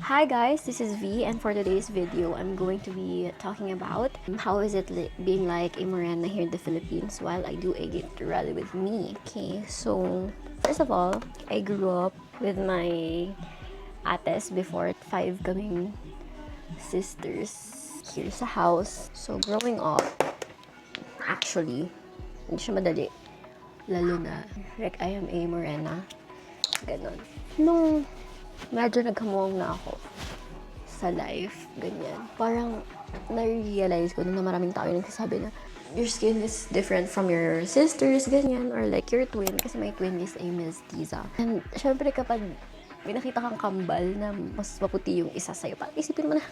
Hi guys, this is V, and for today's video, I'm going to be talking about how is it being like a Morena here in the Philippines while I do a Get Rally with me. Okay, so first of all, I grew up with my ates before, 5 kaming sisters here sa house. So growing up, actually, hindi siya madali. Lalo na, like I am a Morena. Ganon. Nung medyo nagkamuwang na ako sa life, ganyan. Parang na-realize ko na maraming tao yung nagsasabi na your skin is different from your sisters, ganyan, or like your twin, kasi my twin is a mestiza. And syempre kapag may nakita kang kambal na mas maputi yung isa sa'yo, parang isipin mo na,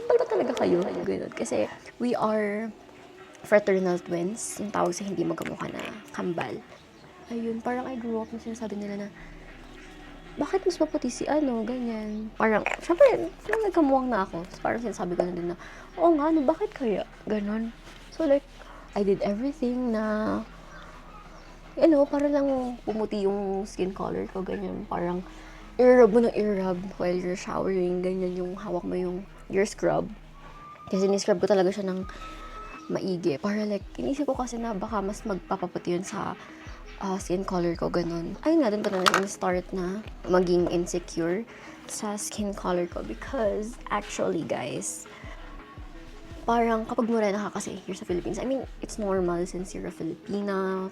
kambal ba talaga kayo? Ganyan. Kasi we are fraternal twins, yung tawag sa hindi magkamukha na kambal. Ayun, parang I grew up na sinasabi nila na bakit mas maputi si ganyan. Parang, syempre, nung nagkamuwang na ako, parang sinasabi ko na din na, oo nga, bakit kaya? Ganon. So like, I did everything na, parang lang pumuti yung skin color ko, ganyan. Parang, i-rub mo ng i-rub while you're showering, ganyan yung hawak mo your scrub. Kasi ni-scrub ko talaga siya ng maigi. Para like, inisip ko kasi na baka mas magpapaputi yun sa skin color ko, ganun. Ayun nga, dun pa na start na maging insecure sa skin color ko because actually, guys, parang kapag morena ka kasi here sa Philippines, I mean, it's normal since you're a Filipina.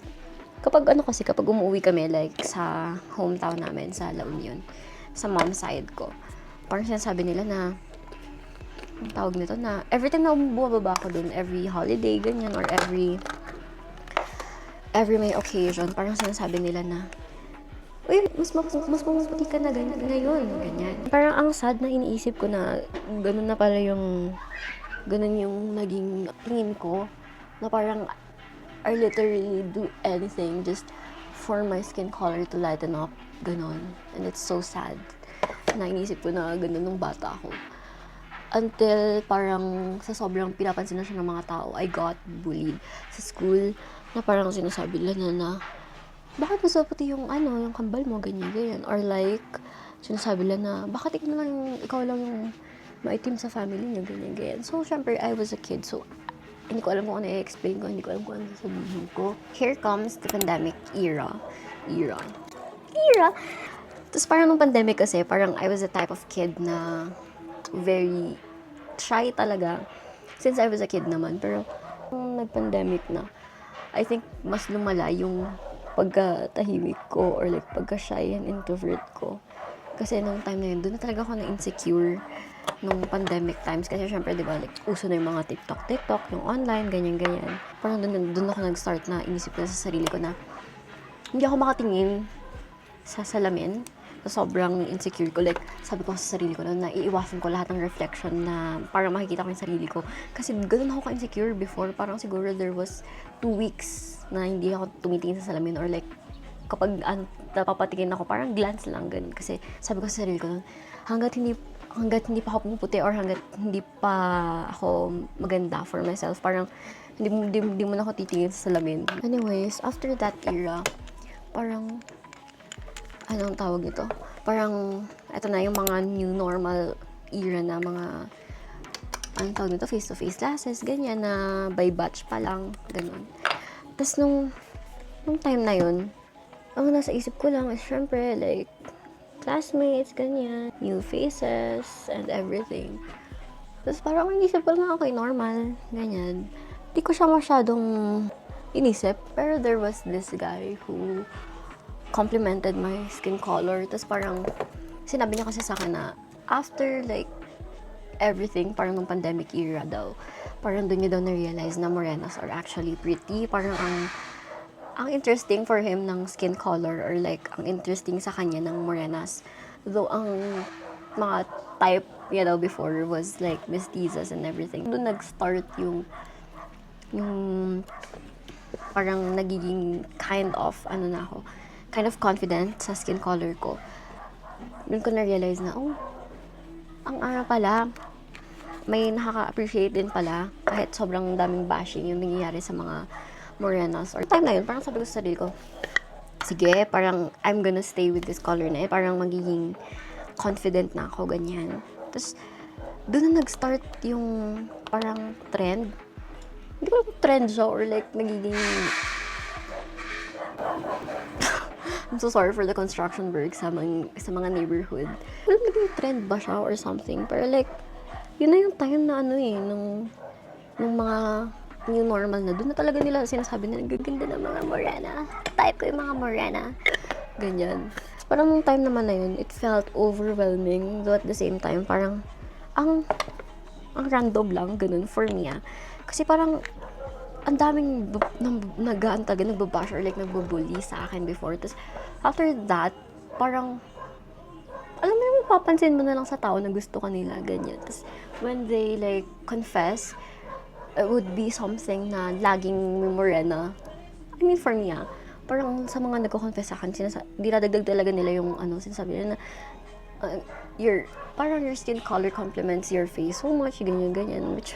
Kapag kapag umuwi kami, like, sa hometown namin, sa La Union, sa mom side ko, parang sinasabi nila na, ang tawag nito na, every time na bumababa ako dun, every holiday, ganyan, or every may occasion, parang sinasabi nila na, uy, mas maputi ka na ngayon, ganyan. Parang ang sad na iniisip ko na ganun na pala ganun yung naging tingin ko, na parang I literally do anything just for my skin color to lighten up, ganun. And it's so sad na iniisip ko na ganun nung bata ako. Until parang sa sobrang pinapansin na siya ng mga tao, I got bullied sa school, na parang sinasabi nila na bakit mas maputi yung kambal mo, ganyan. Or like, sinasabi nila na bakit ikaw lang yung maitim sa family niya, ganyan. So, syempre, I was a kid, so hindi ko alam kung ano i-explain ko, hindi ko alam kung ano sasabihin ko. Here comes the pandemic era. Tapos parang nung pandemic kasi, parang I was a type of kid na very shy talaga. Since I was a kid naman, pero nung nag-pandemic na, I think mas lumala yung pagkatahimik ko or like pagka-shy and introvert ko. Kasi nung time na yun, doon na talaga ako na-insecure nung pandemic times. Kasi syempre, di ba, like, uso na yung mga TikTok, yung online, ganyan. Parang doon ako nag-start na inisip ko sa sarili ko na hindi ako makatingin sa salamin. So, sobrang insecure ko. Like, sabi ko sa sarili ko na iiwasan ko lahat ng reflection na parang makikita ko yung sarili ko. Kasi ganun ako ka-insecure before. Parang siguro there was 2 weeks na hindi ako tumitingin sa salamin or like, kapag napapatingin ako, parang glance lang ganun. Kasi sabi ko sa sarili ko, hanggat hindi pa ako pumuputi or hanggat hindi pa ako maganda for myself, parang hindi mo na ako titingin sa salamin. Anyways, after that era, parang anong tawag ito? Parang, eto na yung mga new normal era na mga, anong tawag nito? Face-to-face classes, ganyan na by batch pa lang, ganun. Tapos nung time na yun, ang nasa isip ko lang is syempre, like, classmates, ganyan, new faces, and everything. Tapos parang inisip ko lang, okay, normal, ganyan. Di ko siya masyadong inisip, pero there was this guy who complimented my skin color. Tapos parang sinabi niya kasi sa akin na after like everything, parang nung pandemic era daw, parang doon niya daw na-realize na morenas are actually pretty. Parang ang interesting for him ng skin color or like ang interesting sa kanya ng morenas. Though ang mga type niya daw before was like mestizas and everything. Doon nag-start yung parang nagiging kind of confident sa skin color ko. Doon ko na-realize na, ang pala, may nakaka-appreciate din pala kahit sobrang daming bashing yung nangyayari sa mga morenas. Or time na yun, parang sabi ko sa sarili ko, sige, parang I'm gonna stay with this color na parang magiging confident na ako, ganyan. Tapos, doon na nag-start yung parang trend. Hindi ko alam kung trend siya or like nagiging... I'm so sorry for the construction work sa mga neighborhood. Well, naging trend ba siya or something? Pero like, yun na yung time na ano eh, nung mga new normal na. Doon na talaga nila sinasabi na nagaganda ng mga morena. Type ko yung mga morena. Ganyan. Parang nung time naman na yun, it felt overwhelming. Though at the same time, parang ang random lang, ganun, for me Kasi parang, ang daming nagbabash or like nagbubully sa akin before. Tapos, after that, parang, alam mo naman, papansin mo na lang sa tao na gusto ka nila, ganyan. Tapos, when they like confess, it would be something na laging morena. I mean, for me parang sa mga nagko-confess sa akin, dinadagdag talaga nila yung sinasabi nila na, your skin color complements your face so much, ganyan, which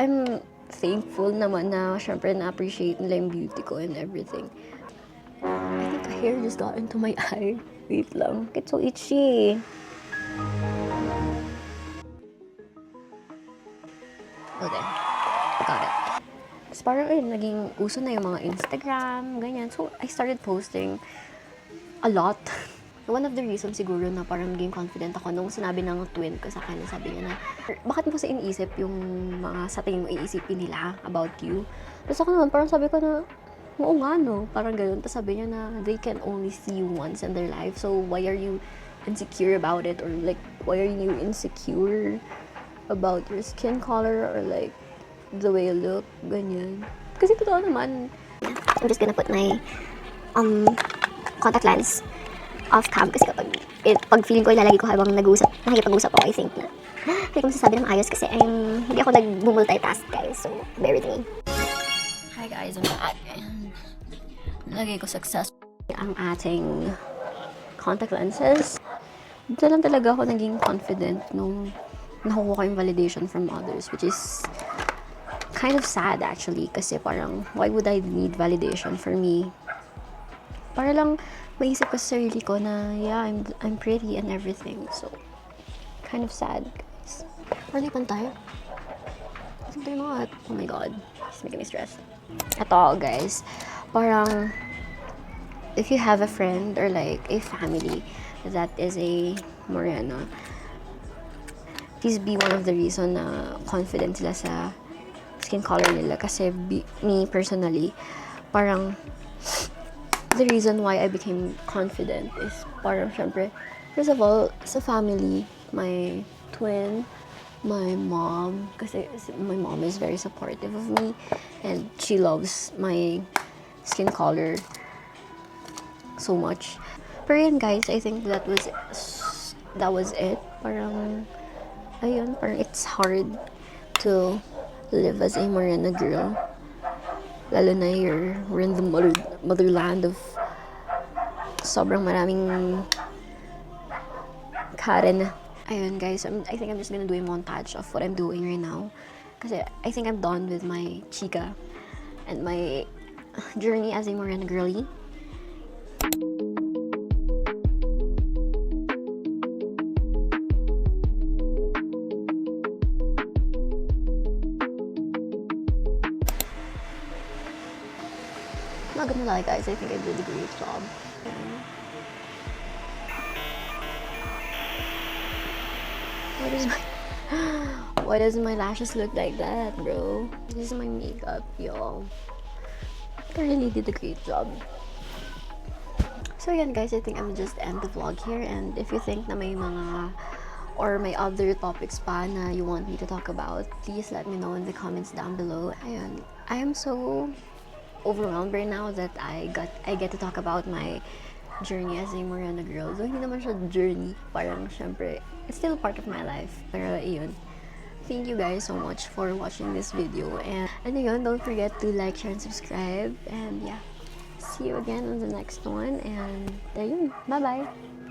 I'm thankful naman na syempre na-appreciate nila yung beauty ko and everything. I think the hair just got into my eye. Wait lang. It's so itchy. Okay. Got it. Tapos parang naging uso na yung mga Instagram, ganyan. So, I started posting a lot. One of the reasons siguro na parang naging confident ako nung sinabi ng twin ko sa akin, sabi niya na, bakit mo kasi iniisip yung mga sa tingin mo iisipin nila about you? Tapos ako naman, parang sabi ko na, oo nga no, parang gano'n. Tapos sabi niya na, they can only see you once in their life, so why are you insecure about it? Or like, why are you insecure about your skin color or like, the way you look, ganyan. Kasi totoo naman. I'm just gonna put my contact lens off cam kasi pag feeling ko ilalagay ko habang nakikipag-usap ako, I think na hindi ko masasabi na maayos kasi hindi ako nag-multitask, guys, so bear with me. Hi guys, I'm back and nalagay ko success ang ating contact lenses. Dito lang talaga ako naging confident nung nakukuha ko yung validation from others, which is kind of sad actually kasi parang why would I need validation for me? Para lang maisip ko sa sarili ko na yeah, I'm pretty and everything. So, kind of sad, guys. Palipan tayo. Kasi tayo mga, oh my god, it's making me stressed. Ito, guys, parang if you have a friend or like a family that is a morena, please be one of the reason na confident sila sa skin color nila. Kasi me personally, parang the reason why I became confident is parang syempre, first of all, sa family, my twin, my mom, kasi my mom is very supportive of me and she loves my skin color so much. Pero yun, guys, I think that was it. Parang, ayun, parang it's hard to live as a morena girl. Lalo na we're in the motherland of sobrang maraming Karen. Ayun, guys, I think I'm just gonna do a montage of what I'm doing right now. Kasi I think I'm done with my chika and my journey as a morena girly. Not gonna lie, guys, I think I did a great job. Why does my lashes look like that, bro? This is my makeup, y'all. I really did a great job. So yan, guys, I think I'm just end the vlog here. And if you think na may mga or may other topics pa na you want me to talk about, please let me know in the comments down below. Ayun, I am so overwhelmed right now that I get to talk about my journey as a morena girl. So, hindi naman siya journey. Parang, syempre, it's still part of my life. Pero, yun. Thank you guys so much for watching this video. And yun, don't forget to like, share, and subscribe. And, yeah. See you again on the next one. And, ayun. Bye-bye!